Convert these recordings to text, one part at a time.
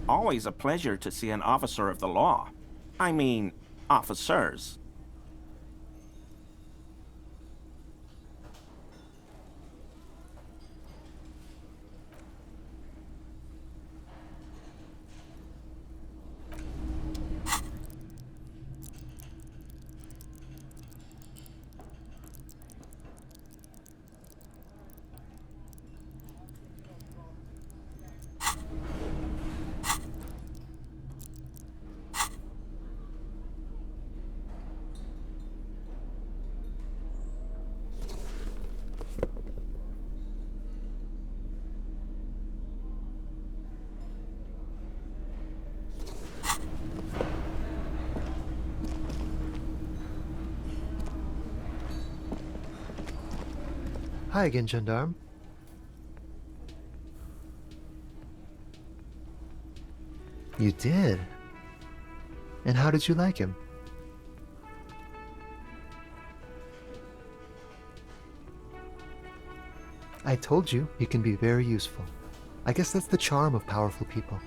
always a pleasure to see an officer of the law. I mean, officers. Hi again, gendarme. You did? And how did you like him? I told you he can be very useful. I guess that's the charm of powerful people.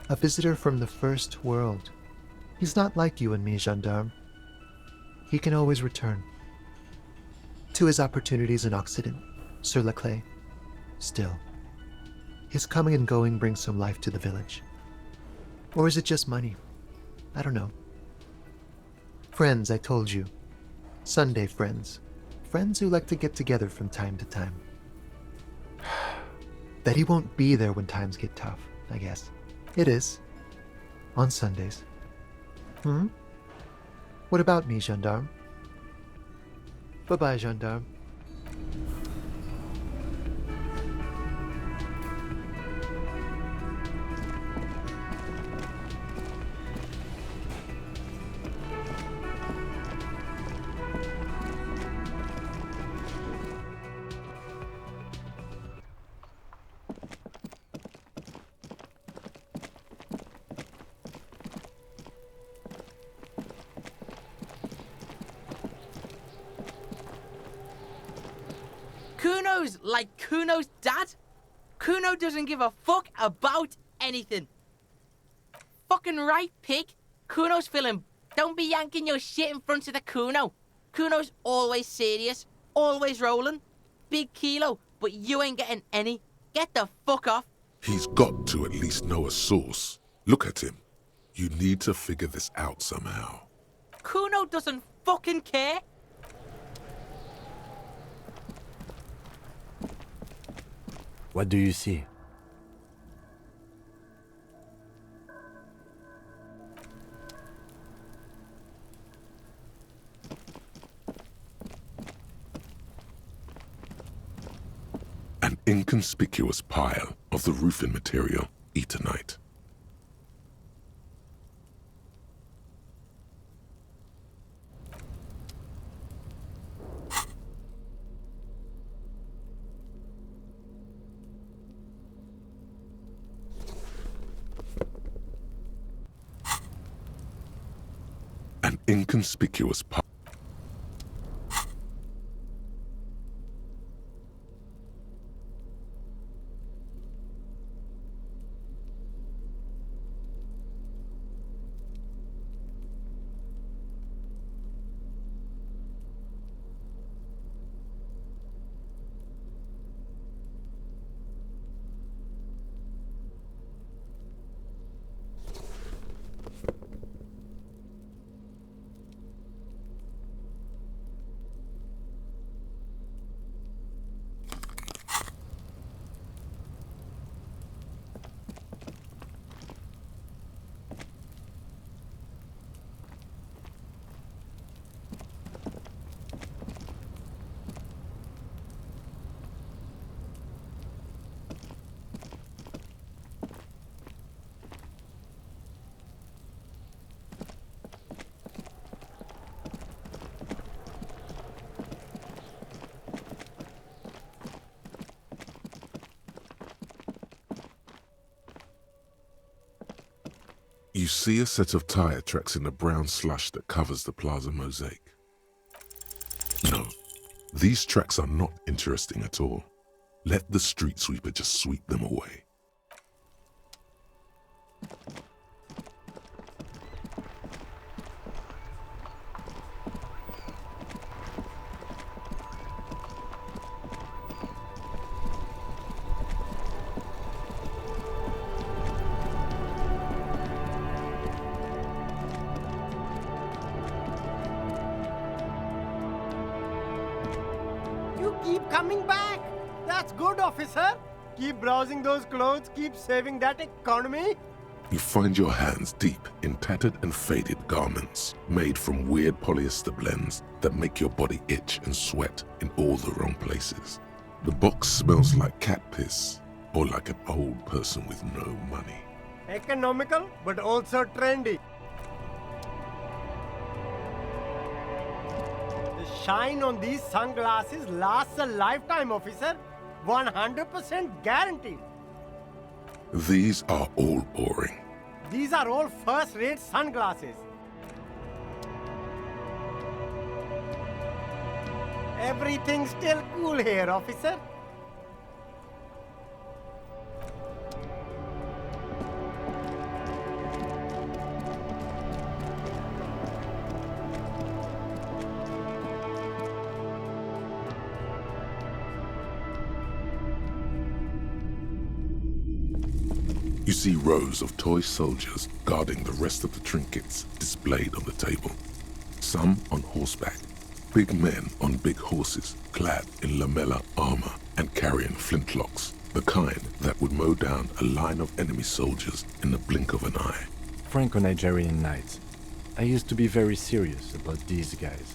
A visitor from the first world. He's not like you and me, gendarme. He can always return to his opportunities in Occident, sur la clé. Still, his coming and going brings some life to the village. Or is it just money? I don't know. Friends, I told you. Sunday friends. Friends who like to get together from time to time. That he won't be there when times get tough, I guess. It is. On Sundays. What about me, gendarme? Bye-bye, gendarme. Kuno's like Kuno's dad. Kuno doesn't give a fuck about anything. Fucking right, pig. Kuno's feeling. Don't be yanking your shit in front of the Kuno. Kuno's always serious, always rolling. Big kilo, but you ain't getting any. Get the fuck off. He's got to at least know a source. Look at him. You need to figure this out somehow. Kuno doesn't fucking care. What do you see? An inconspicuous pile of the roofing material, Eternite. An inconspicuous pile. You see a set of tire tracks in the brown slush that covers the plaza mosaic. No, these tracks are not interesting at all. Let the street sweeper just sweep them away. You keep coming back. That's good, officer. Keep browsing those clothes, keep saving that economy. You find your hands deep in tattered and faded garments made from weird polyester blends that make your body itch and sweat in all the wrong places. The box smells like cat piss or like an old person with no money. Economical, but also trendy. The shine on these sunglasses lasts a lifetime, officer. 100% guaranteed. These are all boring. These are all first-rate sunglasses. Everything's still cool here, officer. You see rows of toy soldiers guarding the rest of the trinkets displayed on the table. Some on horseback, big men on big horses clad in lamella armor and carrying flintlocks, the kind that would mow down a line of enemy soldiers in the blink of an eye. Franco-Nigerian knights. I used to be very serious about these guys.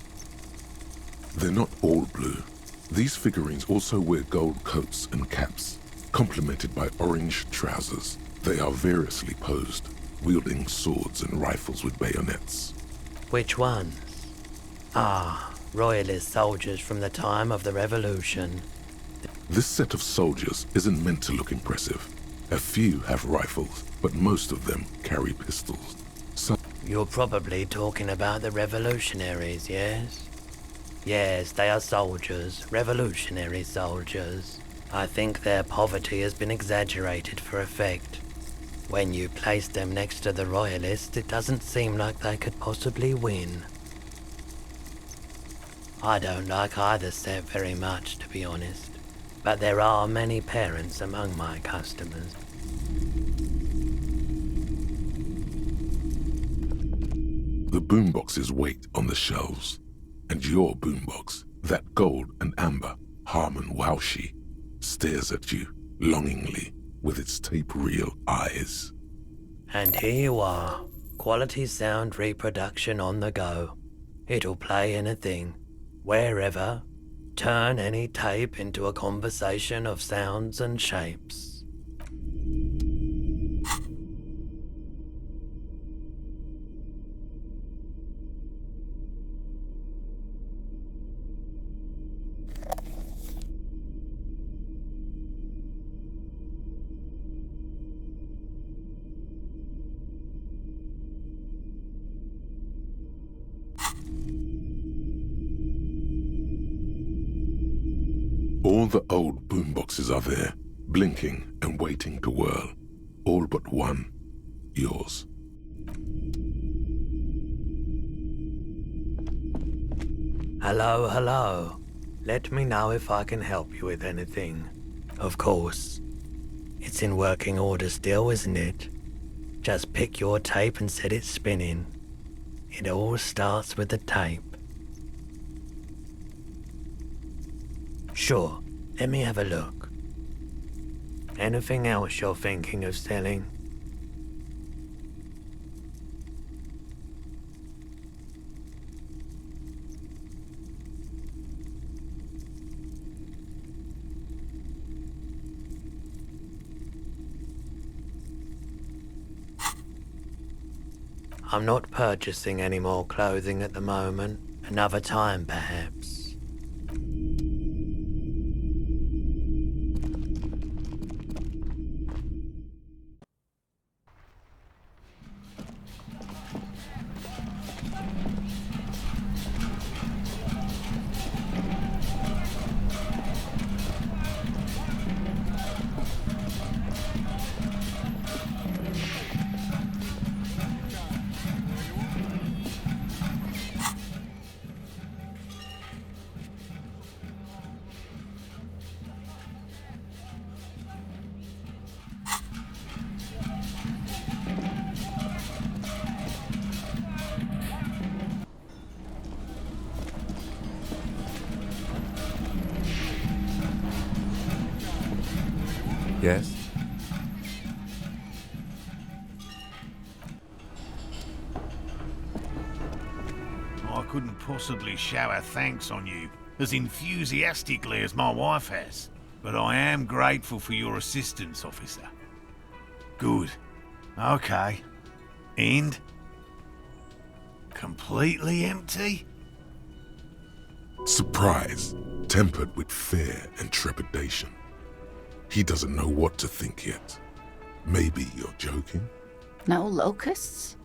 They're not all blue. These figurines also wear gold coats and caps, complemented by orange trousers. They are variously posed, wielding swords and rifles with bayonets. Which ones? Ah, royalist soldiers from the time of the Revolution. This set of soldiers isn't meant to look impressive. A few have rifles, but most of them carry pistols. Some You're probably talking about the revolutionaries, yes? Yes, they are soldiers, revolutionary soldiers. I think their poverty has been exaggerated for effect. When you place them next to the royalists, it doesn't seem like they could possibly win. I don't like either set very much, to be honest. But there are many parents among my customers. The boomboxes wait on the shelves, and your boombox, that gold and amber Harman Waushi, stares at you longingly with its tape-reel eyes. And here you are, quality sound reproduction on the go. It'll play anything, wherever, turn any tape into a conversation of sounds and shapes. All the old boomboxes are there, blinking and waiting to whirl. All but one, yours. Hello, hello. Let me know if I can help you with anything. Of course. It's in working order still, isn't it? Just pick your tape and set it spinning. It all starts with the tape. Sure, let me have a look. Anything else you're thinking of selling? I'm not purchasing any more clothing at the moment. Another time, perhaps. Yes? I couldn't possibly shower thanks on you as enthusiastically as my wife has, but I am grateful for your assistance, officer. Good. Okay. And? Completely empty? Surprise, tempered with fear and trepidation. He doesn't know what to think yet. Maybe you're joking? No locusts?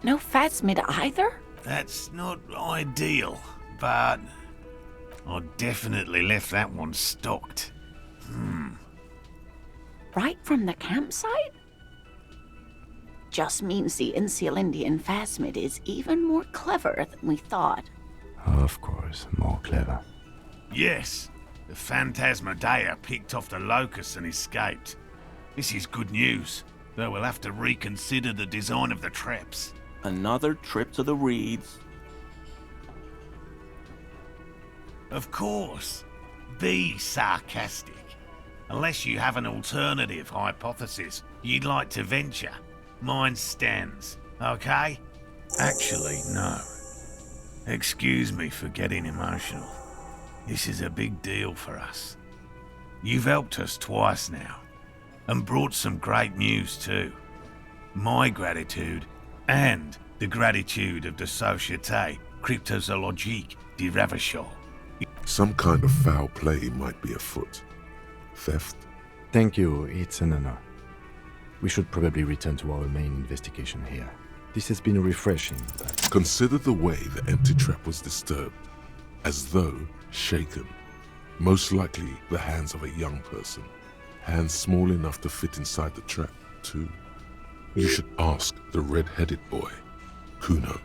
No phasmid either? That's not ideal, but I definitely left that one stocked. Right from the campsite? Just means the Insulindian phasmid is even more clever than we thought. Of course, more clever. Yes, the Phantasmadeia picked off the locust and escaped. This is good news, though we'll have to reconsider the design of the traps. Another trip to the reeds. Of course. Be sarcastic. Unless you have an alternative hypothesis you'd like to venture, mine stands, okay? Actually, no. Excuse me for getting emotional. This is a big deal for us. You've helped us twice now, and brought some great news too. My gratitude, and the gratitude of the Société Cryptozoologique de Ravachol. Some kind of foul play might be afoot. Theft? Thank you, it's an honor. We should probably return to our main investigation here. This has been refreshing, but... Consider the way the empty trap was disturbed, as though shaken. Most likely the hands of a young person. Hands small enough to fit inside the trap, too. You should ask the red-headed boy, Kuno.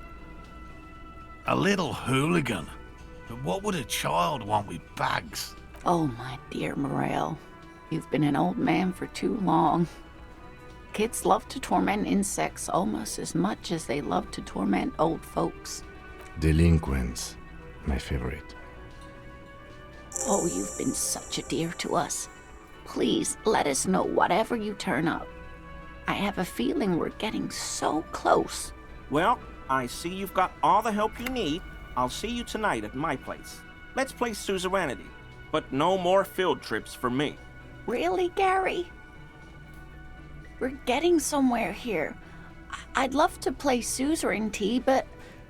A little hooligan. But what would a child want with bags? Oh, my dear Morel, you've been an old man for too long. Kids love to torment insects almost as much as they love to torment old folks. Delinquents, my favorite. Oh, you've been such a dear to us. Please, let us know whatever you turn up. I have a feeling we're getting so close. Well, I see you've got all the help you need. I'll see you tonight at my place. Let's play suzerainty, but no more field trips for me. Really, Gary? We're getting somewhere here. I'd love to play suzerainty, but...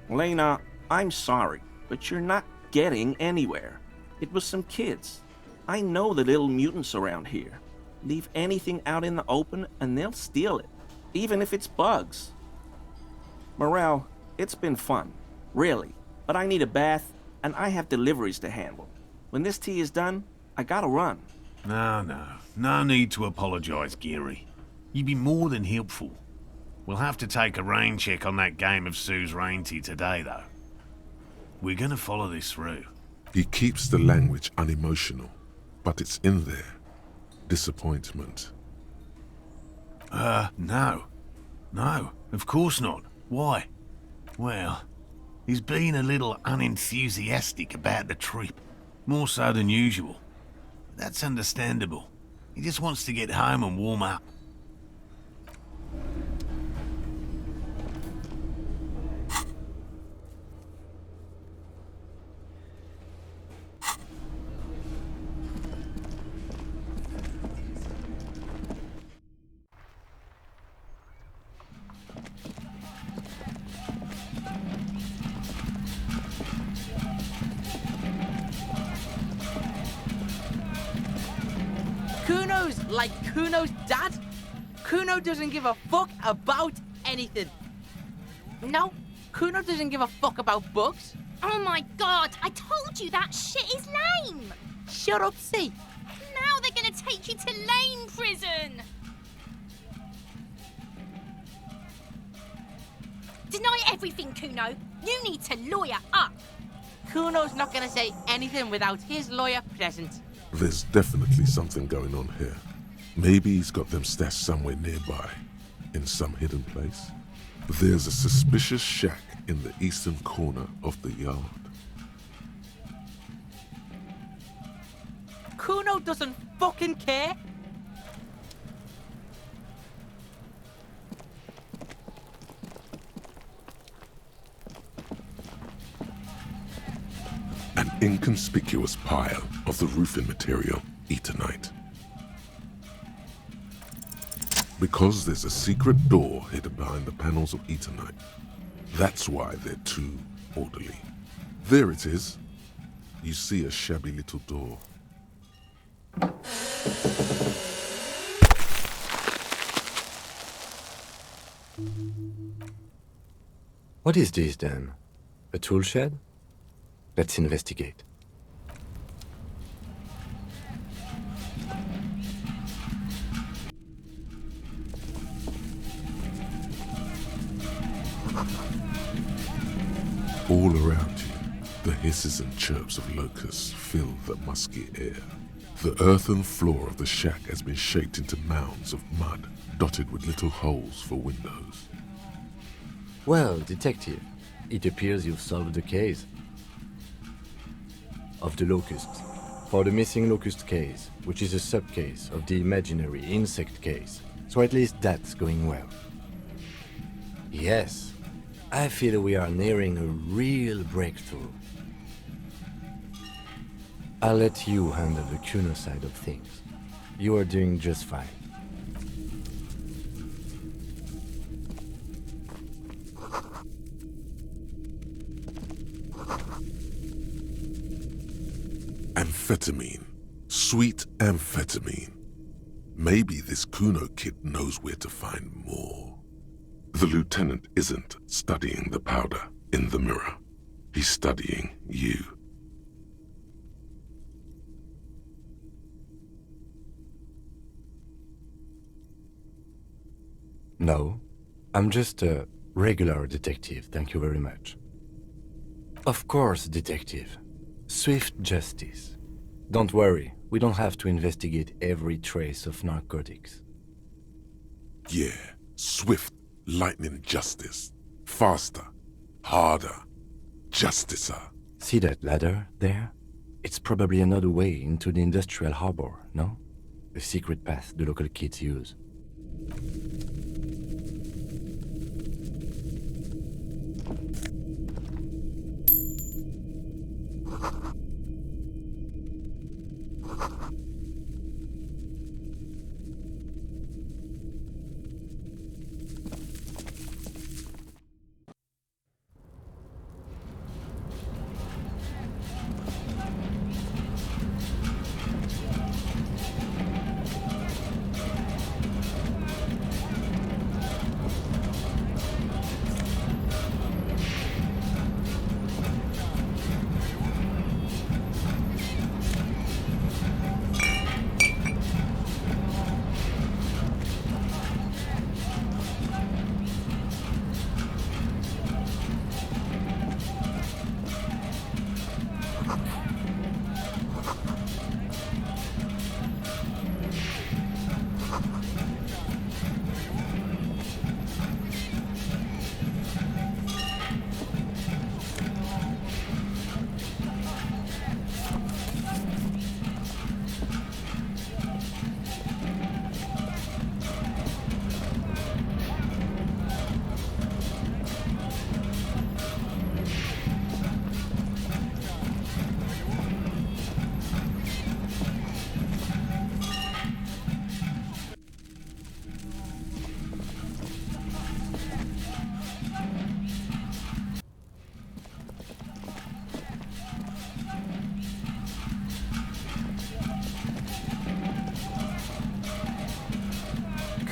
Lena, I'm sorry, but you're not getting anywhere. It was some kids. I know the little mutants around here. Leave anything out in the open and they'll steal it, even if it's bugs. Morel, it's been fun, really, but I need a bath and I have deliveries to handle. When this tea is done, I gotta run. No need to apologize, Geary. You'd be more than helpful. We'll have to take a rain check on that game of suzerainty today, though. We're gonna follow this through. He keeps the language unemotional, but it's in there. Disappointment. No. No, of course not. Why? Well, he's been a little unenthusiastic about the trip. More so than usual. That's understandable. He just wants to get home and warm up. Kuno's like Kuno's dad. Kuno doesn't give a fuck about anything. No, Kuno doesn't give a fuck about bugs. Oh my god, I told you that shit is lame! Shut up, see. Now they're gonna take you to lame prison! Deny everything, Kuno. You need to lawyer up. Kuno's not gonna say anything without his lawyer present. There's definitely something going on here. Maybe he's got them stashed somewhere nearby, in some hidden place. There's a suspicious shack in the eastern corner of the yard. Kuno doesn't fucking care. An inconspicuous pile of the roofing material, Eternite. Because there's a secret door hidden behind the panels of Eternite. That's why they're too orderly. There it is. You see a shabby little door. What is this then? A tool shed? Let's investigate. All around you, the hisses and chirps of locusts fill the musky air. The earthen floor of the shack has been shaped into mounds of mud, dotted with little holes for windows. Well, detective, it appears you've solved the case of the locusts. For the missing locust case, which is a sub-case of the imaginary insect case. So at least that's going well. Yes, I feel we are nearing a real breakthrough. I'll let you handle the Kuno side of things. You are doing just fine. Amphetamine. Sweet amphetamine. Maybe this Kuno kid knows where to find more. The lieutenant isn't studying the powder in the mirror. He's studying you. No, I'm just a regular detective, thank you very much. Of course, detective. Swift justice. Don't worry, we don't have to investigate every trace of narcotics. Yeah, swift, lightning justice. Faster, harder, justicer. See that ladder there? It's probably another way into the industrial harbor, no? A secret path the local kids use.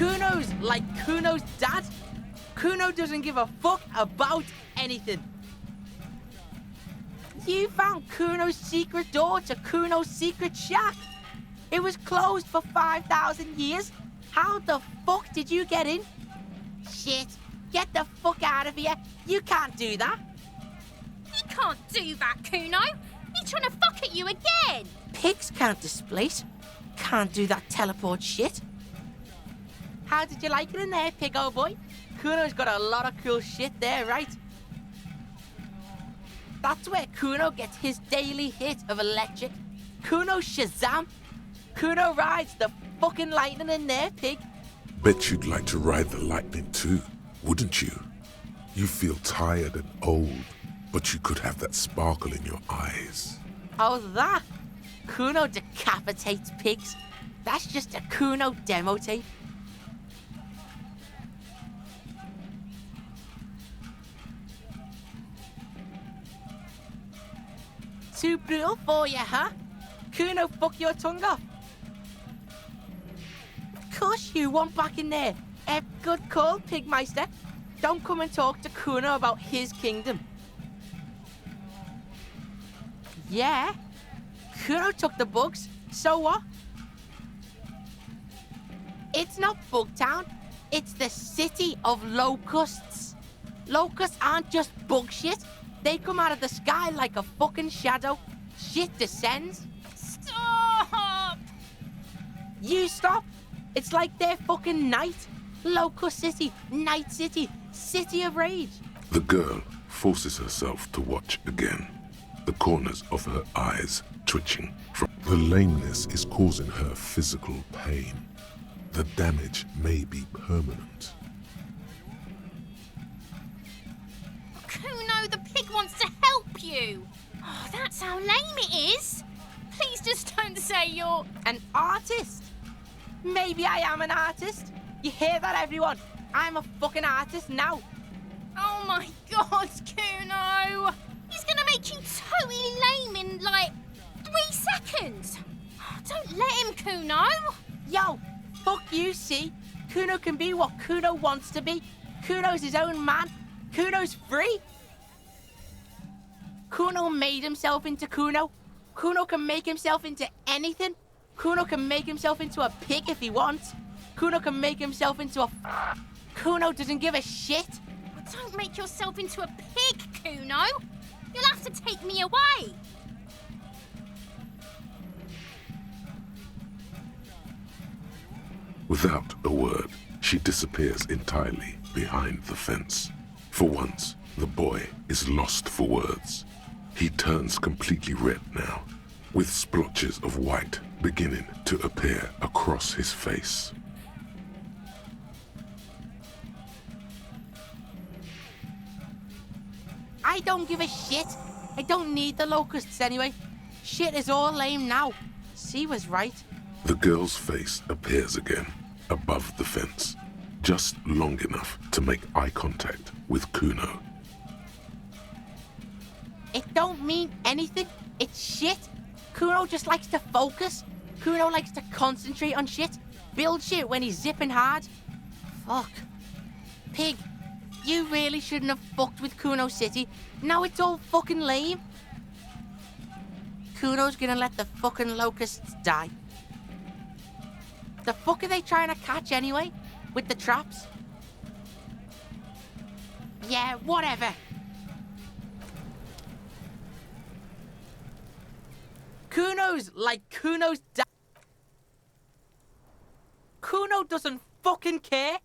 Kuno's like Kuno's dad. Kuno doesn't give a fuck about anything. You found Kuno's secret door to Kuno's secret shack. It was closed for 5,000 years. How the fuck did you get in? Shit, get the fuck out of here. You can't do that. You can't do that, Kuno. He's trying to fuck at you again. Pigs can't displace. Can't do that teleport shit. How did you like it in there, pig old boy? Kuno's got a lot of cool shit there, right? That's where Kuno gets his daily hit of electric. Kuno Shazam. Kuno rides the fucking lightning in there, pig. Bet you'd like to ride the lightning too, wouldn't you? You feel tired and old, but you could have that sparkle in your eyes. How's that? Kuno decapitates pigs. That's just a Kuno demo tape. Too brutal for you, huh? Kuno fuck your tongue off. Of course you want back in there. Good call, Pigmeister. Don't come and talk to Kuno about his kingdom. Yeah? Kuno took the bugs, so what? It's not Bugtown, it's the city of locusts. Locusts aren't just bug shit. They come out of the sky like a fucking shadow. Shit descends. Stop! You stop. It's like their fucking night. Locust City, Night City, City of Rage. The girl forces herself to watch again, the corners of her eyes twitching. The lameness is causing her physical pain. The damage may be permanent. Kuno, the pig wants to help you. Oh, that's how lame it is. Please just don't say you're... An artist? Maybe I am an artist. You hear that, everyone? I'm a fucking artist now. Oh my god, Kuno! He's gonna make you totally lame in, like, 3 seconds. Oh, don't let him, Kuno. Yo, fuck you, see? Kuno can be what Kuno wants to be. Kuno's his own man. Kuno's free. Kuno made himself into Kuno. Kuno can make himself into anything. Kuno can make himself into a pig if he wants. Kuno can make himself into a... Kuno doesn't give a shit. Don't make yourself into a pig, Kuno. You'll have to take me away. Without a word, she disappears entirely behind the fence. For once, the boy is lost for words. He turns completely red now, with splotches of white beginning to appear across his face. I don't give a shit. I don't need the locusts anyway. Shit is all lame now. C was right. The girl's face appears again, above the fence, just long enough to make eye contact with Kuno. It don't mean anything. It's shit. Kuno just likes to focus. Kuno likes to concentrate on shit. Build shit when he's zipping hard. Fuck. Pig, you really shouldn't have fucked with Kuno City. Now it's all fucking lame. Kuno's gonna let the fucking locusts die. The fuck are they trying to catch anyway? With the traps? Yeah, whatever. Kuno's like Kuno's dad. Kuno doesn't fucking care.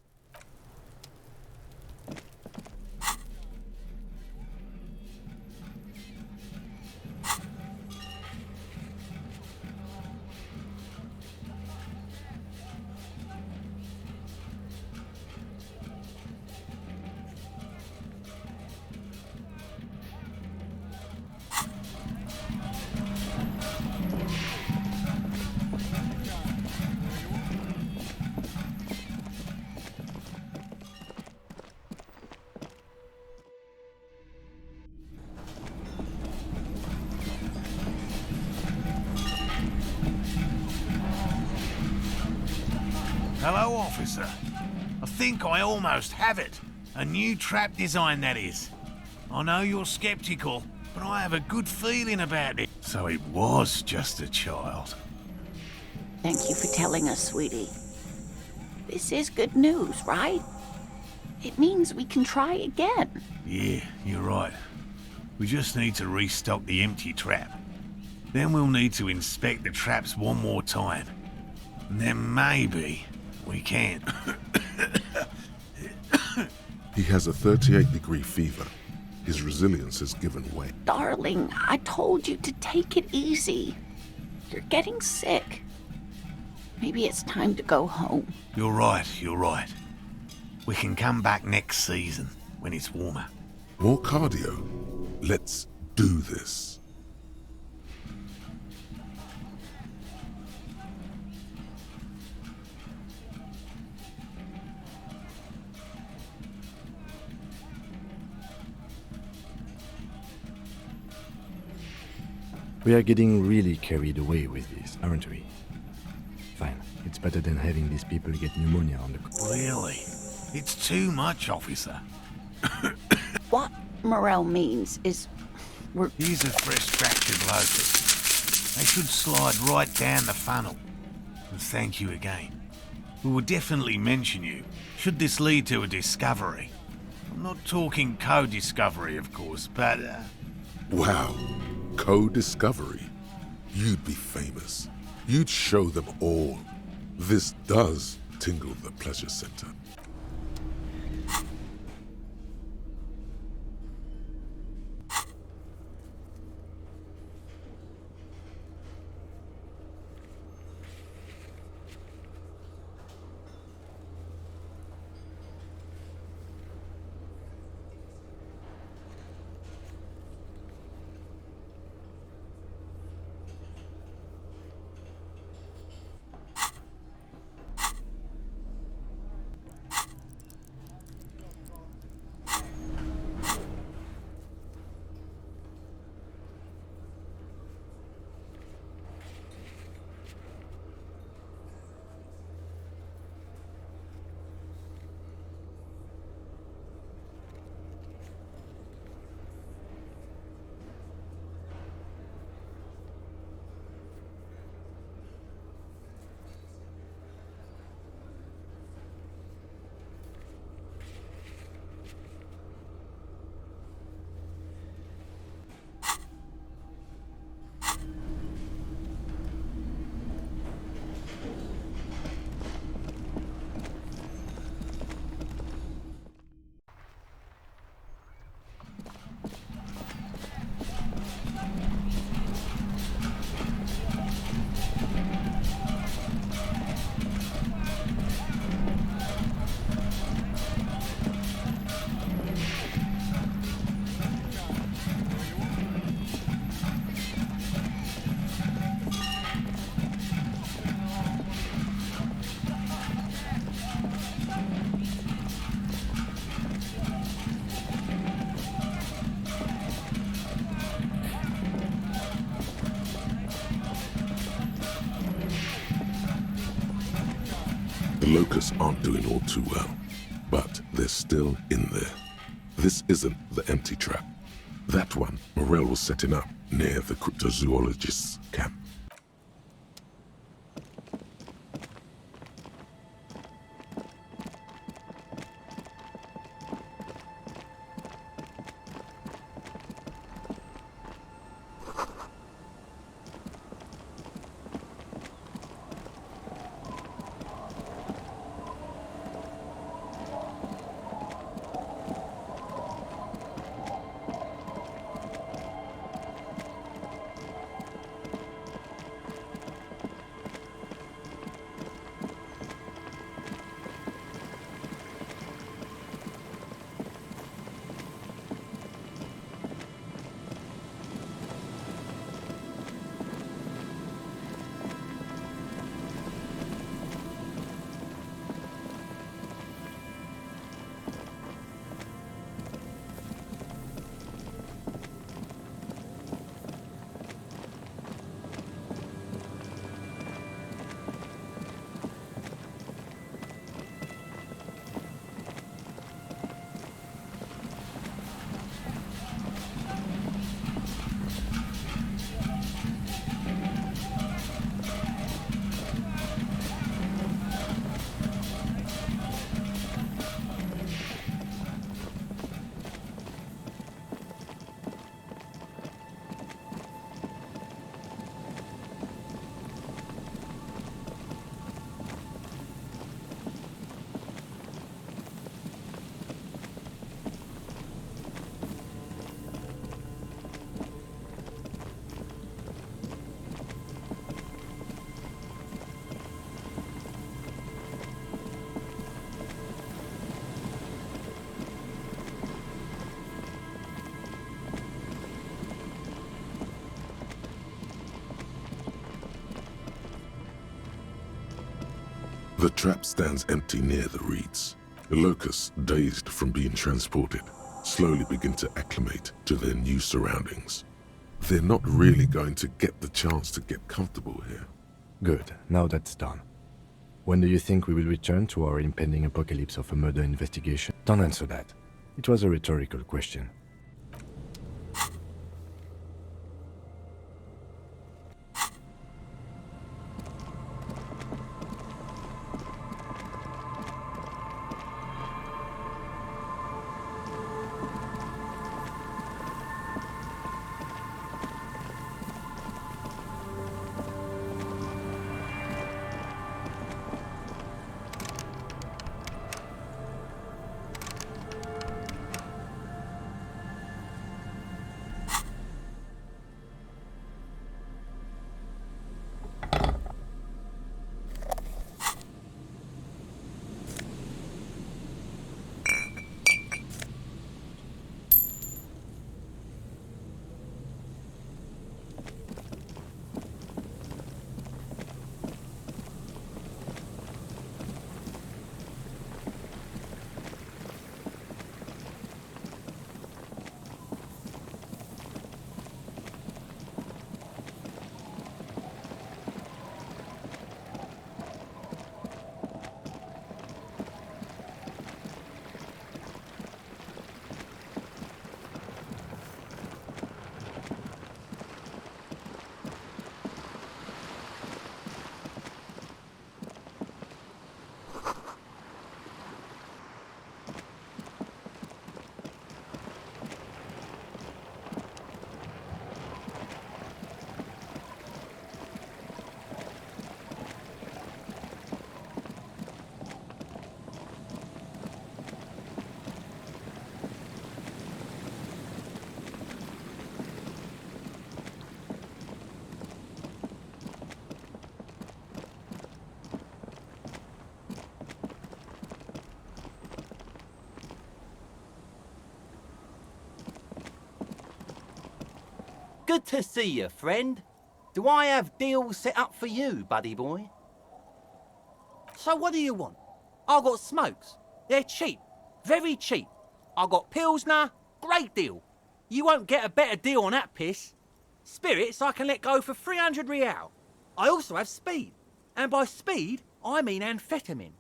Hello, officer. I think I almost have it. A new trap design, that is. I know you're skeptical, but I have a good feeling about it. So it was just a child. Thank you for telling us, sweetie. This is good news, right? It means we can try again. Yeah, you're right. We just need to restock the empty trap. Then we'll need to inspect the traps one more time. And then maybe we can. He has a 38-degree fever. His resilience has given way. Darling, I told you to take it easy. You're getting sick. Maybe it's time to go home. You're right, you're right. We can come back next season, when it's warmer. More cardio. Let's do this. We are getting really carried away with this, aren't we? Fine. It's better than having these people get pneumonia on the... Really? It's too much, officer. What Morel means is we're... Here's a fresh batch of locusts. They should slide right down the funnel. And thank you again. We will definitely mention you, should this lead to a discovery. I'm not talking co-discovery, of course, but... Wow. Co-discovery. You'd be famous. You'd show them all. This does tingle the pleasure center. The locusts aren't doing all too well, but they're still in there. This isn't the empty trap. That one Morel was setting up near the cryptozoologist's camp. The trap stands empty near the reeds. The locusts, dazed from being transported, slowly begin to acclimate to their new surroundings. They're not really going to get the chance to get comfortable here. Good, now that's done. When do you think we will return to our impending apocalypse of a murder investigation? Don't answer that. It was a rhetorical question. Good to see you, friend. Do I have deals set up for you, buddy boy? So what do you want? I got smokes. They're cheap. Very cheap. I got Pilsner. Great deal. You won't get a better deal on that piss. Spirits I can let go for 300 real. I also have speed. And by speed, I mean amphetamine.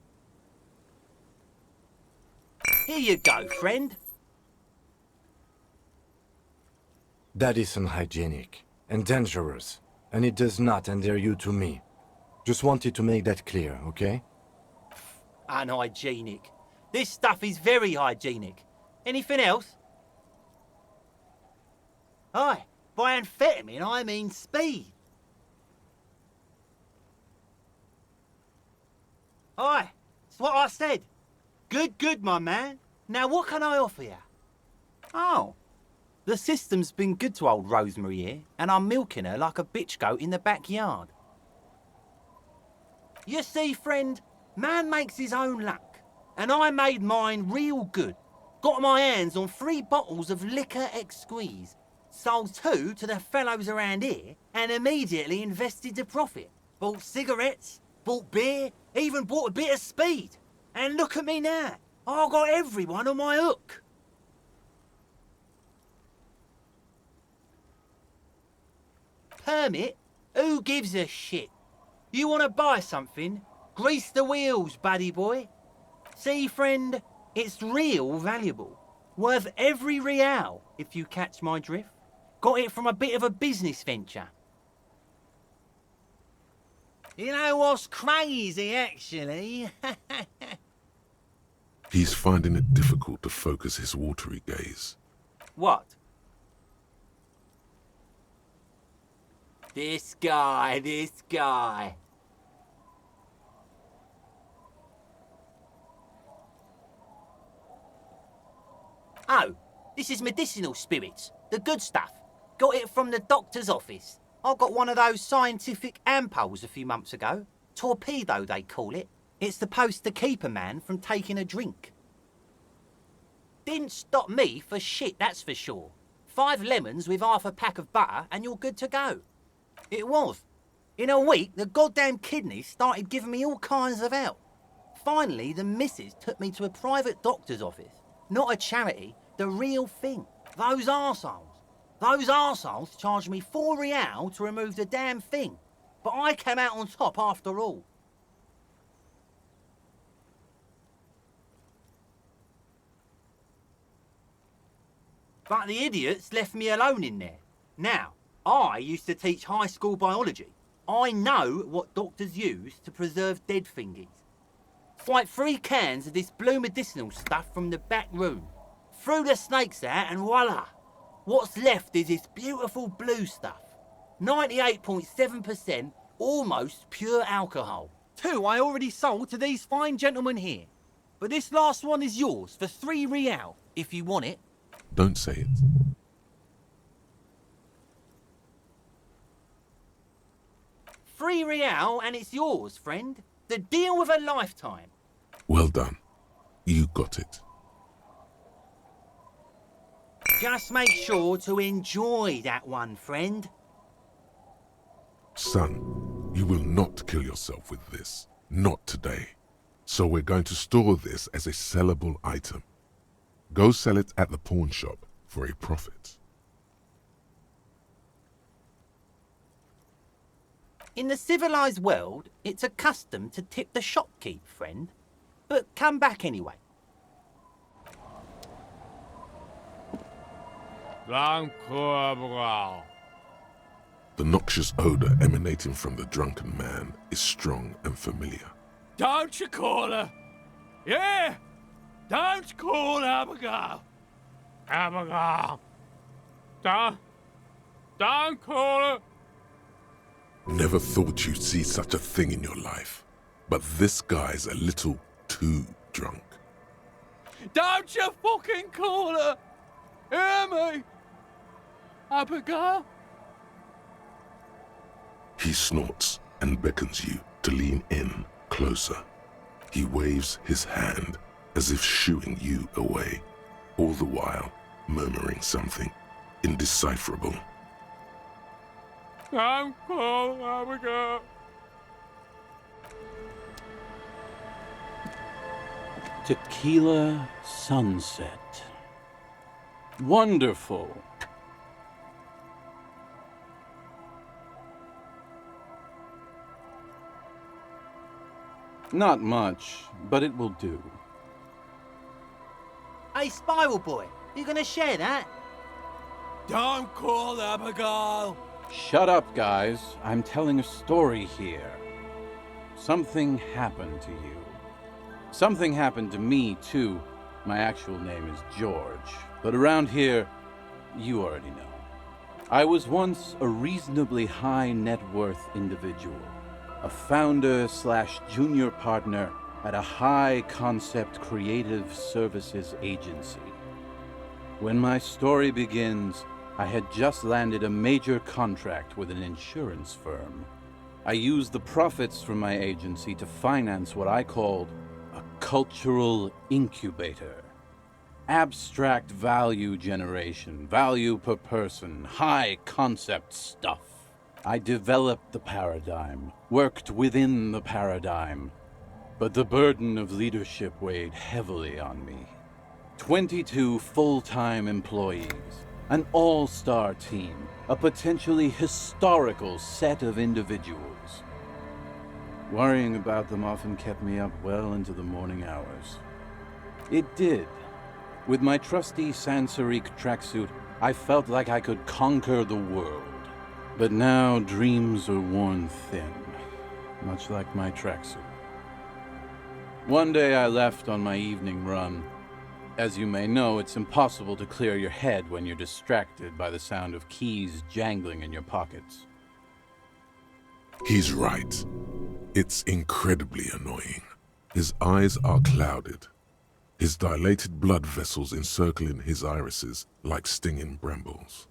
Here you go, friend. That is unhygienic and dangerous, and it does not endear you to me. Just wanted to make that clear, okay? Unhygienic. This stuff is very hygienic. Anything else? Aye, by amphetamine I mean speed. Aye, it's what I said. Good, my man. Now what can I offer you? Oh. The system's been good to old Rosemary here, and I'm milking her like a bitch goat in the backyard. You see, friend, man makes his own luck, and I made mine real good. Got my hands on 3 bottles of liquor exquise, sold 2 to the fellows around here, and immediately invested the profit. Bought cigarettes, bought beer, even bought a bit of speed. And look at me now, I got everyone on my hook. Permit? Who gives a shit? You want to buy something? Grease the wheels, buddy boy. See, friend, it's real valuable. Worth every real, if you catch my drift. Got it from a bit of a business venture. You know what's crazy, actually? He's finding it difficult to focus his watery gaze. What? This guy. Oh, this is medicinal spirits, the good stuff. Got it from the doctor's office. I got one of those scientific ampoules a few months ago. Torpedo, they call it. It's supposed to keep a man from taking a drink. Didn't stop me for shit, that's for sure. 5 lemons with half a pack of butter and you're good to go. It was. In a week, the goddamn kidneys started giving me all kinds of help. finally, the missus took me to a private doctor's office. Not a charity, the real thing. Those arseholes charged me £4 to remove the damn thing. But I came out on top after all. But the idiots left me alone in there. Now, I used to teach high school biology. I know what doctors use to preserve dead thingies. Like 3 cans of this blue medicinal stuff from the back room. Threw the snakes out and voila! What's left is this beautiful blue stuff. 98.7% almost pure alcohol. 2 I already sold to these fine gentlemen here. But this last one is yours for £3, if you want it. Don't say it. £3 and it's yours, friend. The deal of a lifetime. Well done. You got it. Just make sure to enjoy that one, friend. Son, you will not kill yourself with this. Not today. So we're going to store this as a sellable item. Go sell it at the pawn shop for a profit. In the civilized world, it's a custom to tip the shopkeep, friend. But come back anyway. The noxious odor emanating from the drunken man is strong and familiar. Don't you call her? Yeah! Don't call Abigail! Abigail! Don't call her! Never thought you'd see such a thing in your life. But this guy's a little too drunk. Don't you fucking call her! Hear me? Abigail? He snorts and beckons you to lean in closer. He waves his hand as if shooing you away, all the while murmuring something indecipherable. Don't call Abigail. Tequila sunset. Wonderful. Not much, but it will do. Hey, Spiral Boy, you gonna share that? Don't call Abigail. Shut up, guys. I'm telling a story here. Something happened to you. Something happened to me, too. My actual name is George, but around here, you already know. I was once a reasonably high net worth individual, a founder/junior partner at a high concept creative services agency. When my story begins, I had just landed a major contract with an insurance firm. I used the profits from my agency to finance what I called a cultural incubator. Abstract value generation, value per person, high concept stuff. I developed the paradigm, worked within the paradigm, but the burden of leadership weighed heavily on me. 22 full-time employees, an all-star team, a potentially historical set of individuals. Worrying about them often kept me up well into the morning hours. It did. With my trusty Sansarique tracksuit, I felt like I could conquer the world. But now dreams are worn thin, much like my tracksuit. One day I left on my evening run. As you may know, it's impossible to clear your head when you're distracted by the sound of keys jangling in your pockets. He's right. It's incredibly annoying. His eyes are clouded. His dilated blood vessels encircling his irises like stinging brambles.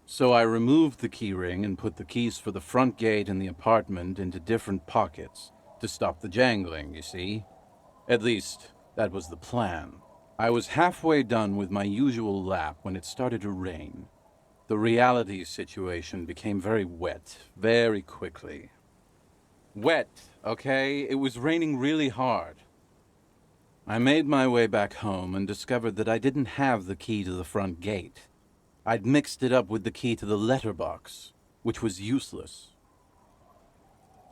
So I removed the key ring and put the keys for the front gate and the apartment into different pockets to stop the jangling, you see? At least, that was the plan. I was halfway done with my usual lap when it started to rain. The reality situation became very wet, very quickly. Wet, okay? It was raining really hard. I made my way back home and discovered that I didn't have the key to the front gate. I'd mixed it up with the key to the letterbox, which was useless.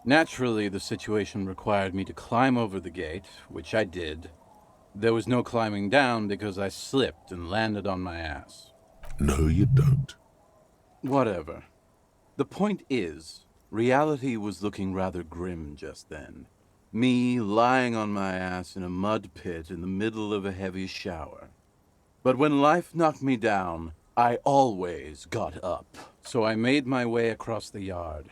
Naturally, the situation required me to climb over the gate, which I did. There was no climbing down because I slipped and landed on my ass. No, you don't. Whatever. The point is, reality was looking rather grim just then. Me lying on my ass in a mud pit in the middle of a heavy shower. But when life knocked me down, I always got up. So I made my way across the yard.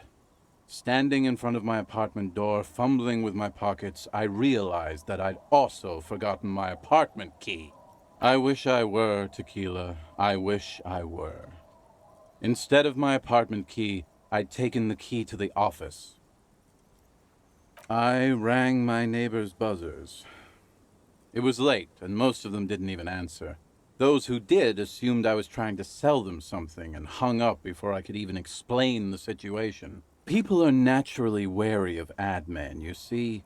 Standing in front of my apartment door, fumbling with my pockets, I realized that I'd also forgotten my apartment key. I wish I were, Tequila. I wish I were. Instead of my apartment key, I'd taken the key to the office. I rang my neighbors' buzzers. It was late, and most of them didn't even answer. Those who did assumed I was trying to sell them something and hung up before I could even explain the situation. People are naturally wary of ad men, you see.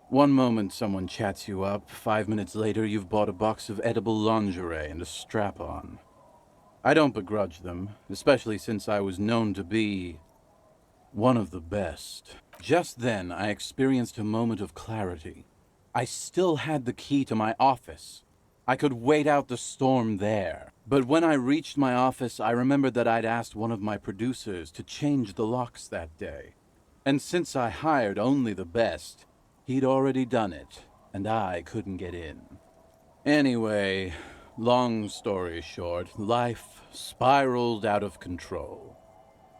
One moment someone chats you up, 5 minutes later you've bought a box of edible lingerie and a strap-on. I don't begrudge them, especially since I was known to be one of the best. Just then, I experienced a moment of clarity. I still had the key to my office. I could wait out the storm there. But when I reached my office, I remembered that I'd asked one of my producers to change the locks that day. And since I hired only the best, he'd already done it, and I couldn't get in. Anyway, long story short, life spiraled out of control.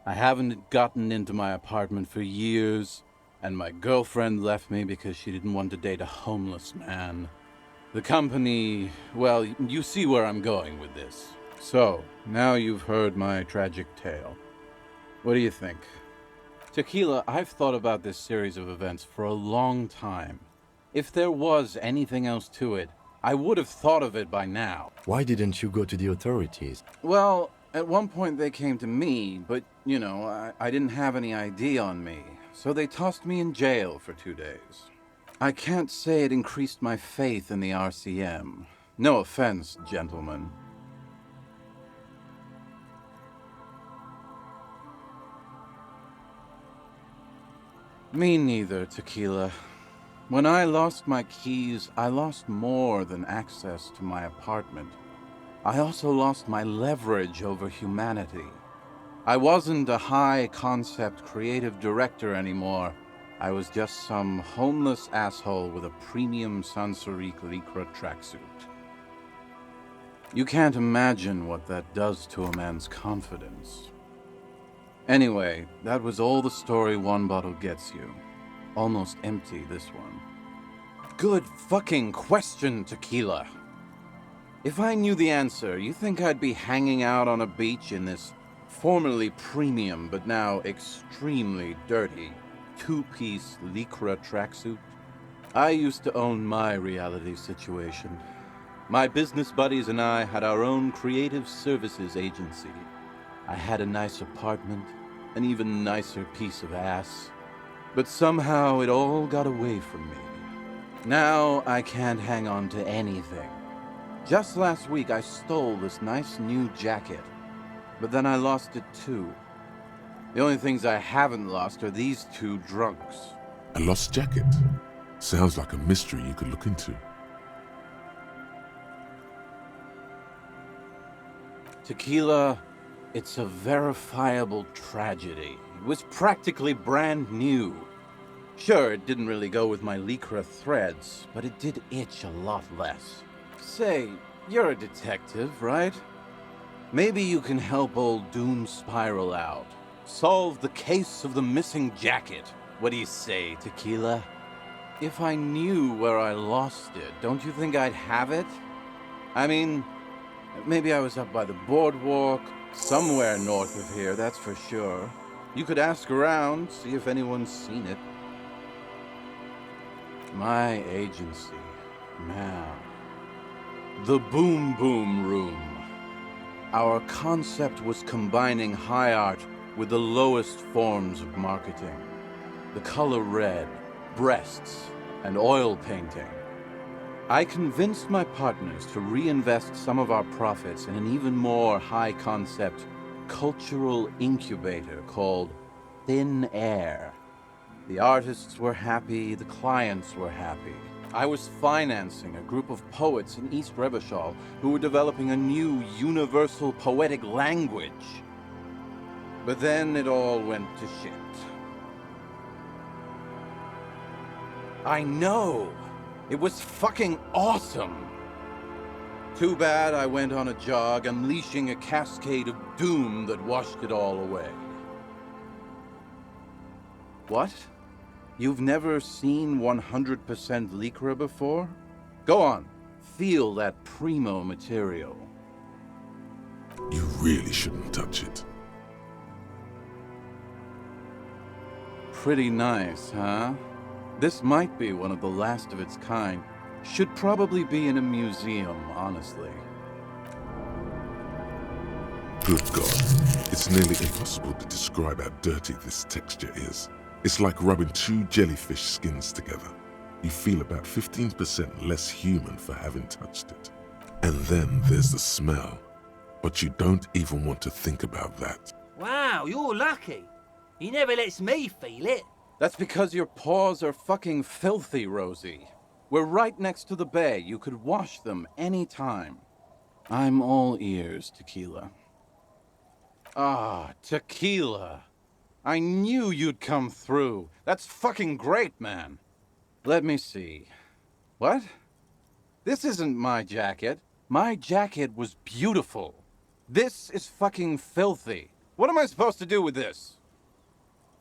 I haven't gotten into my apartment for years, and my girlfriend left me because she didn't want to date a homeless man. The company, well, you see where I'm going with this. So, now you've heard my tragic tale. What do you think? Tequila, I've thought about this series of events for a long time. If there was anything else to it, I would have thought of it by now. Why didn't you go to the authorities? Well, at one point they came to me, but, you know, I didn't have any ID on me, so they tossed me in jail for 2 days. I can't say it increased my faith in the RCM. No offense, gentlemen. Me neither, Tequila. When I lost my keys, I lost more than access to my apartment. I also lost my leverage over humanity. I wasn't a high-concept creative director anymore. I was just some homeless asshole with a premium Sansorique Lycra tracksuit. You can't imagine what that does to a man's confidence. Anyway, that was all the story one bottle gets you. Almost empty, this one. Good fucking question, Tequila. If I knew the answer, you think I'd be hanging out on a beach in this formerly premium but now extremely dirty two-piece Lycra tracksuit? I used to own my reality situation. My business buddies and I had our own creative services agency. I had a nice apartment, an even nicer piece of ass. But somehow it all got away from me. Now I can't hang on to anything. Just last week I stole this nice new jacket, but then I lost it too. The only things I haven't lost are these two drunks. A lost jacket? Sounds like a mystery you could look into. Tequila, it's a verifiable tragedy. It was practically brand new. Sure, it didn't really go with my Lycra threads, but it did itch a lot less. Say, you're a detective, right? Maybe you can help old Doom Spiral out. Solve the case of the missing jacket. What do you say, Tequila? If I knew where I lost it, don't you think I'd have it? I mean, maybe I was up by the boardwalk, somewhere north of here, that's for sure. You could ask around, see if anyone's seen it. My agency, man. The Boom Boom Room. Our concept was combining high art with the lowest forms of marketing. The color red, breasts, and oil painting. I convinced my partners to reinvest some of our profits in an even more high-concept cultural incubator called Thin Air. The artists were happy, the clients were happy. I was financing a group of poets in East Revachol who were developing a new universal poetic language. But then it all went to shit. I know! It was fucking awesome! Too bad I went on a jog, unleashing a cascade of doom that washed it all away. What? You've never seen 100% Lycra before? Go on, feel that primo material. You really shouldn't touch it. Pretty nice, huh? This might be one of the last of its kind. Should probably be in a museum, honestly. Good God, it's nearly impossible to describe how dirty this texture is. It's like rubbing two jellyfish skins together. You feel about 15% less human for having touched it. And then there's the smell. But you don't even want to think about that. Wow, you're lucky. He never lets me feel it. That's because your paws are fucking filthy, Rosie. We're right next to the bay. You could wash them any time. I'm all ears, Tequila. Ah, Tequila. I knew you'd come through. That's fucking great, man. Let me see. What? This isn't my jacket. My jacket was beautiful. This is fucking filthy. What am I supposed to do with this?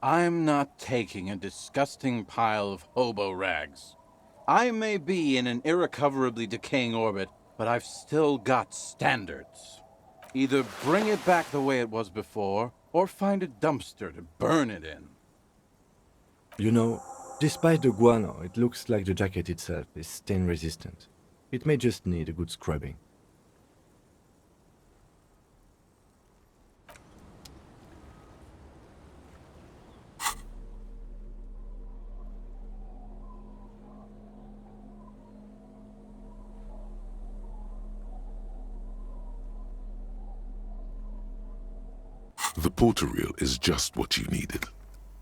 I'm not taking a disgusting pile of hobo rags. I may be in an irrecoverably decaying orbit, but I've still got standards. Either bring it back the way it was before, or find a dumpster to burn it in. You know, despite the guano, it looks like the jacket itself is stain resistant. It may just need a good scrubbing. The porter reel is just what you needed.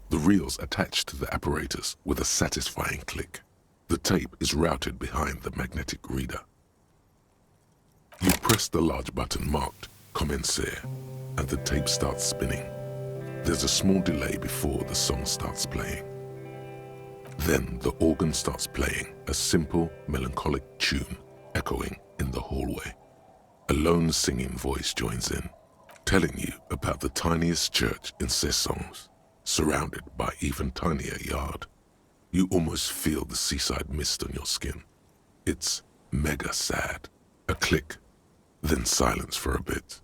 The reel's attached to the apparatus with a satisfying click. The tape is routed behind the magnetic reader. You press the large button marked Commencer, and the tape starts spinning. There's a small delay before the song starts playing. Then the organ starts playing a simple, melancholic tune echoing in the hallway. A lone singing voice joins in, telling you about the tiniest church in Cessons, surrounded by even tinier yard. You almost feel the seaside mist on your skin. It's mega sad. A click, then silence for a bit.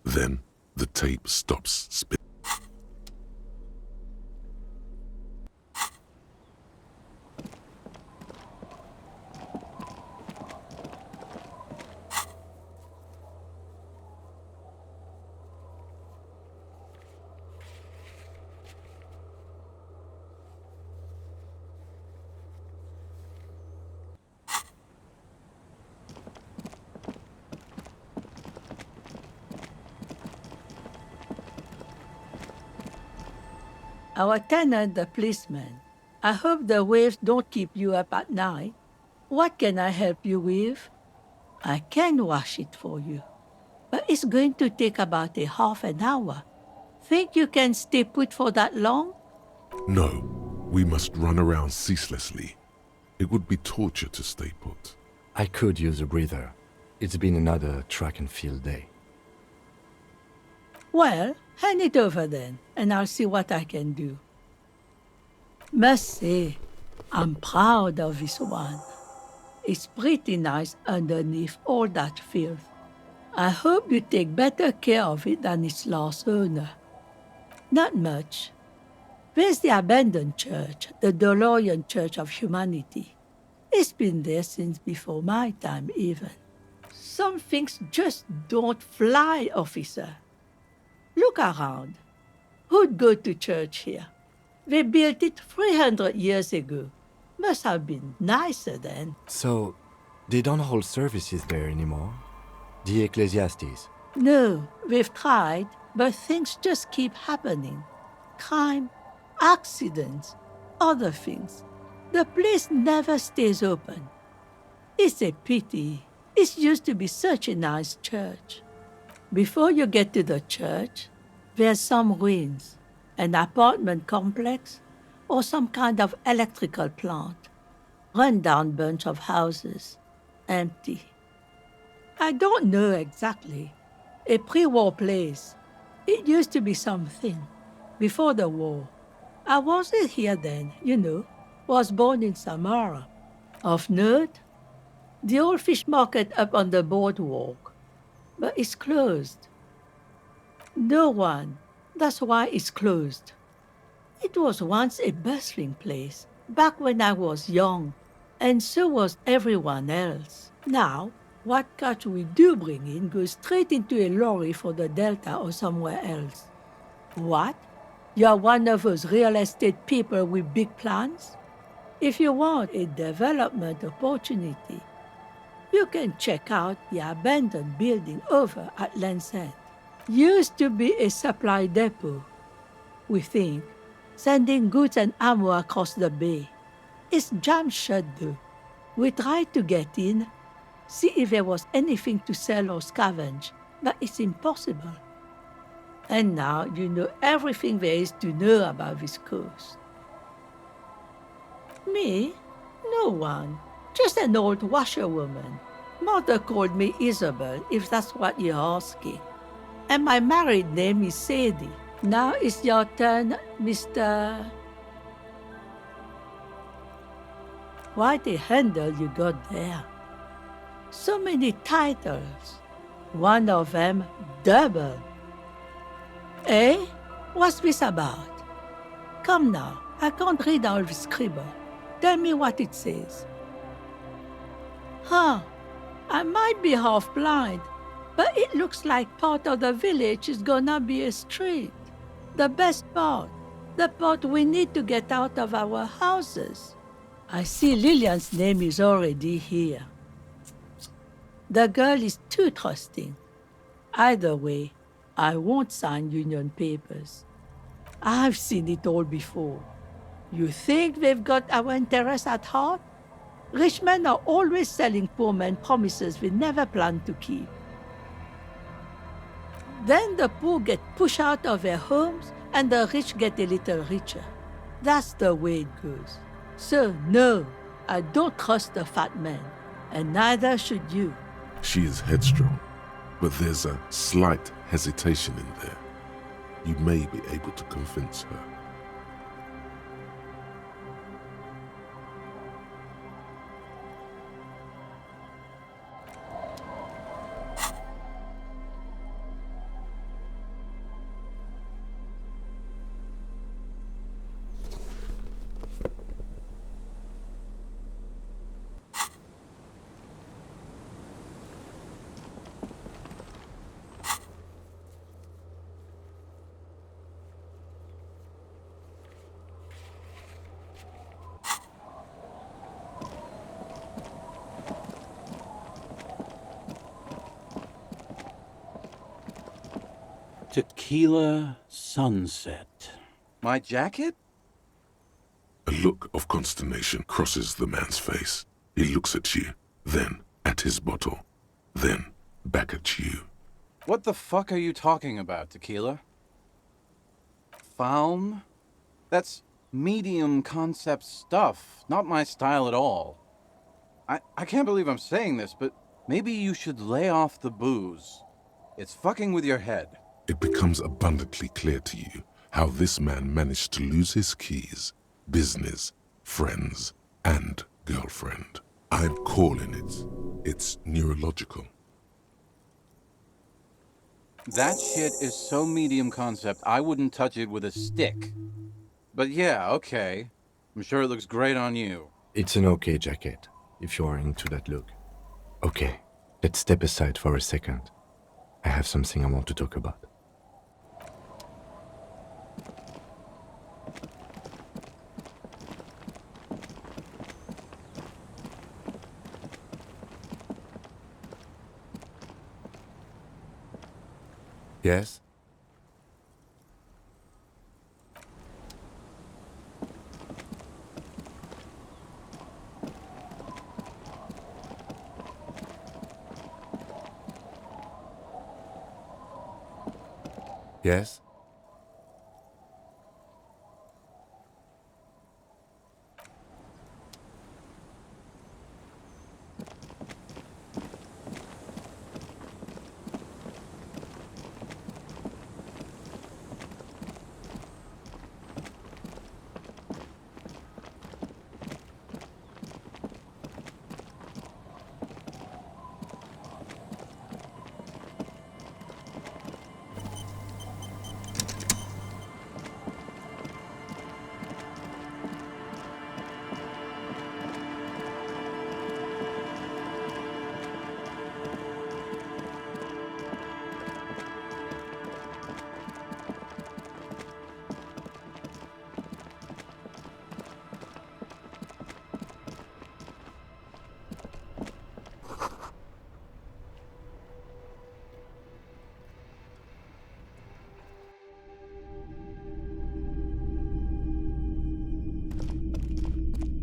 Then the tape stops spinning. Our tenant, the policeman. I hope the waves don't keep you up at night. What can I help you with? I can wash it for you, but it's going to take about a half an hour. Think you can stay put for that long? No, we must run around ceaselessly. It would be torture to stay put. I could use a breather. It's been another track and field day. Well, hand it over then, and I'll see what I can do. Must say, I'm proud of this one. It's pretty nice underneath all that filth. I hope you take better care of it than its last owner. Not much. There's the abandoned church, the DeLorean Church of Humanity. It's been there since before my time, even. Some things just don't fly, officer. Look around. Who'd go to church here? They built it 300 years ago. Must have been nicer then. So, They don't hold services there anymore. The Ecclesiastes. No, we've tried, but things just keep happening. Crime, accidents, other things. The place never stays open. It's a pity. It used to be such a nice church. Before you get to the church, there's some ruins, an apartment complex, or some kind of electrical plant. Run-down bunch of houses, empty. I don't know exactly. A pre-war place. It used to be something. Before the war. I wasn't here then, you know. Was born in Samara. Of note, the old fish market up on the boardwalk. But it's closed. No one. That's why it's closed. It was once a bustling place, back when I was young, and so was everyone else. Now, what catch we do bring in goes straight into a lorry for the Delta or somewhere else. What? You're one of those real estate people with big plans? If you want a development opportunity, you can check out the abandoned building over at Land's End. Used to be a supply depot, we think, sending goods and ammo across the bay. It's jammed shut though. We tried to get in, see if there was anything to sell or scavenge, but it's impossible. And now you know everything there is to know about this coast. Me? No one. Just an old washerwoman. Mother called me Isabel, if that's what you're asking. And my married name is Sadie. Now it's your turn, Mr. What a handle you got there. So many titles. One of them double. Eh? What's this about? Come now, I can't read all this scribble. Tell me what it says. Huh, I might be half blind, but it looks like part of the village is gonna be a street. The best part, the part we need to get out of our houses. I see Lillian's name is already here. The girl is too trusting. Either way, I won't sign union papers. I've seen it all before. You think they've got our interests at heart? Rich men are always selling poor men promises they never planned to keep. Then the poor get pushed out of their homes and the rich get a little richer. That's the way it goes. So no, I don't trust the fat man, and neither should you. She is headstrong, but there's a slight hesitation in there. You may be able to convince her. Tequila sunset. My jacket? A look of consternation crosses the man's face. He looks at you, then at his bottle, then back at you. What the fuck are you talking about, Tequila? Faum? That's medium concept stuff, not my style at all. I can't believe I'm saying this, but maybe you should lay off the booze. It's fucking with your head. It becomes abundantly clear to you how this man managed to lose his keys, business, friends, and girlfriend. I'm calling it. It's neurological. That shit is so medium concept, I wouldn't touch it with a stick. But yeah, okay. I'm sure it looks great on you. It's an okay jacket, if you are into that look. Okay, let's step aside for a second. I have something I want to talk about. Yes? Yes?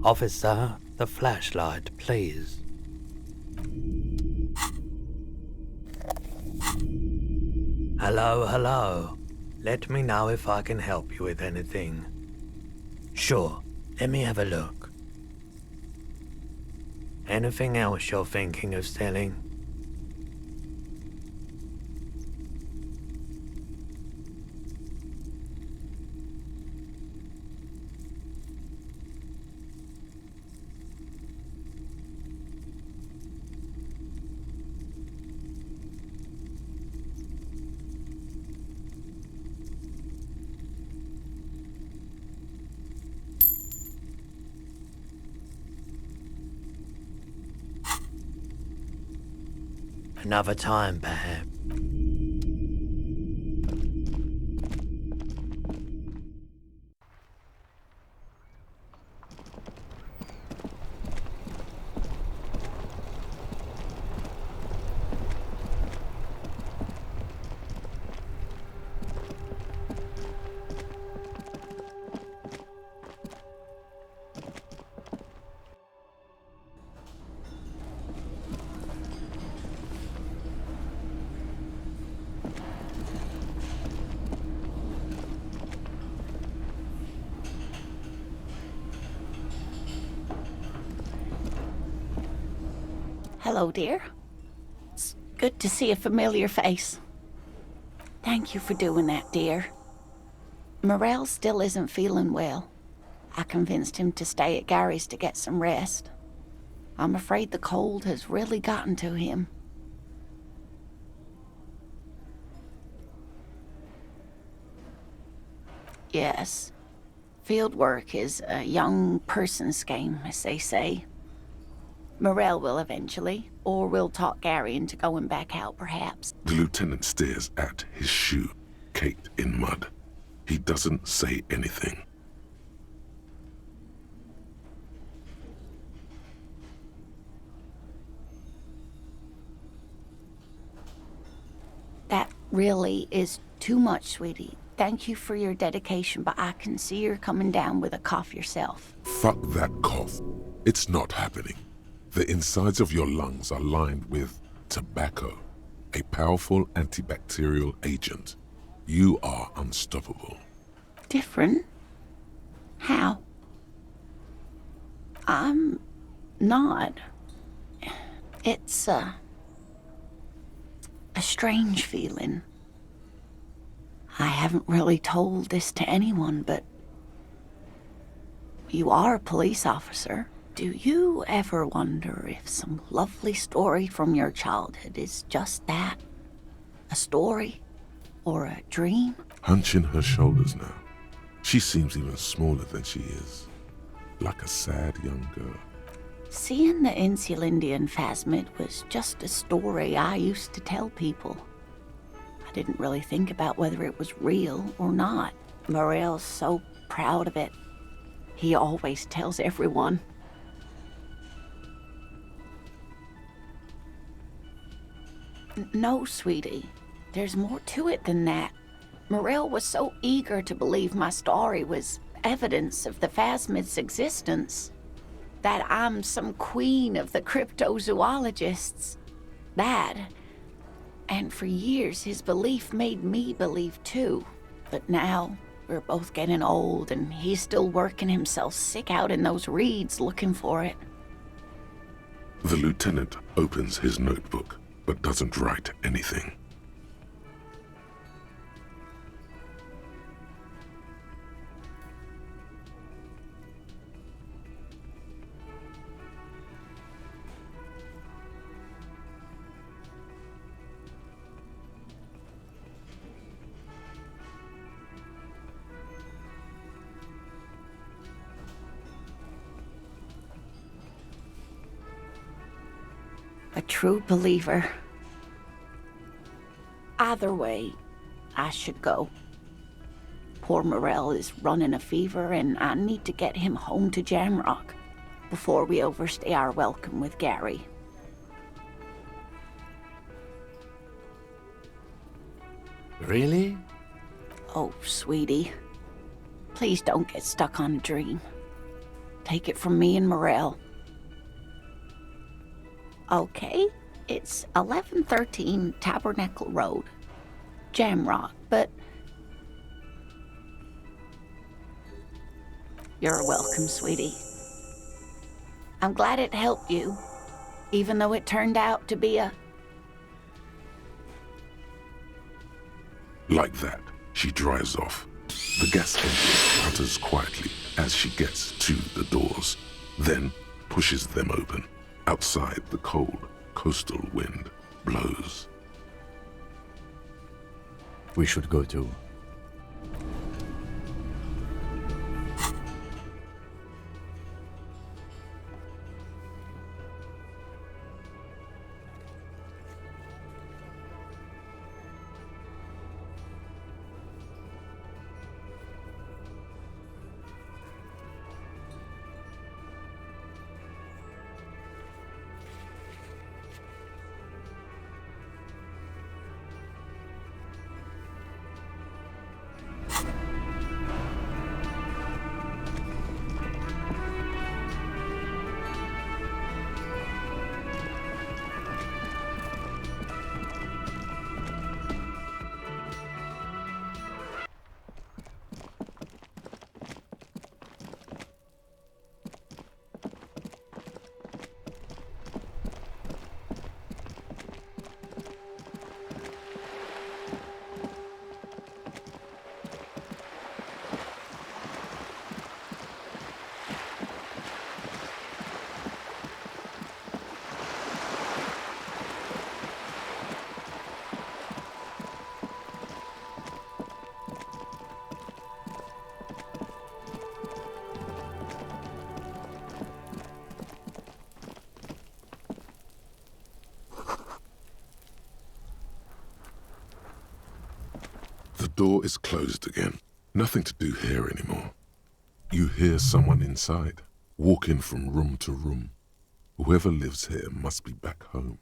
Officer, the flashlight, please. Hello, hello. Let me know if I can help you with anything. Sure, let me have a look. Anything else you're thinking of selling? Another time, perhaps. Hello, dear. It's good to see a familiar face. Thank you for doing that, dear. Morel still isn't feeling well. I convinced him to stay at Gary's to get some rest. I'm afraid the cold has really gotten to him. Yes. Field work is a young person's game, as they say. Morel will eventually, or we'll talk Gary into going back out, perhaps. The lieutenant stares at his shoe, caked in mud. He doesn't say anything. That really is too much, sweetie. Thank you for your dedication, but I can see you're coming down with a cough yourself. Fuck that cough. It's not happening. The insides of your lungs are lined with tobacco, a powerful antibacterial agent. You are unstoppable. Different? How? I'm not. It's a strange feeling. I haven't really told this to anyone, but you are a police officer. Do you ever wonder if some lovely story from your childhood is just that? A story? Or a dream? Hunching her shoulders now. She seems even smaller than she is. Like a sad young girl. Seeing the Insulindian phasmid was just a story I used to tell people. I didn't really think about whether it was real or not. Morel's so proud of it. He always tells everyone. No, sweetie. There's more to it than that. Morel was so eager to believe my story was evidence of the Phasmid's existence, that I'm some queen of the cryptozoologists. That, and for years his belief made me believe too. But now, we're both getting old and he's still working himself sick out in those reeds looking for it. The lieutenant opens his notebook, but doesn't write anything. A true believer. Either way, I should go. Poor Morel is running a fever, and I need to get him home to Jamrock before we overstay our welcome with Gary. Really? Oh, sweetie. Please don't get stuck on a dream. Take it from me and Morel. Okay, it's 1113 Tabernacle Road, Jamrock, but you're welcome, sweetie. I'm glad it helped you, even though it turned out to be a... Like that, she drives off. The gas engine putters quietly as she gets to the doors, then pushes them open. Outside, the cold, coastal wind blows. We should go too. The door is closed again. Nothing to do here anymore. You hear someone inside, walking from room to room. Whoever lives here must be back home.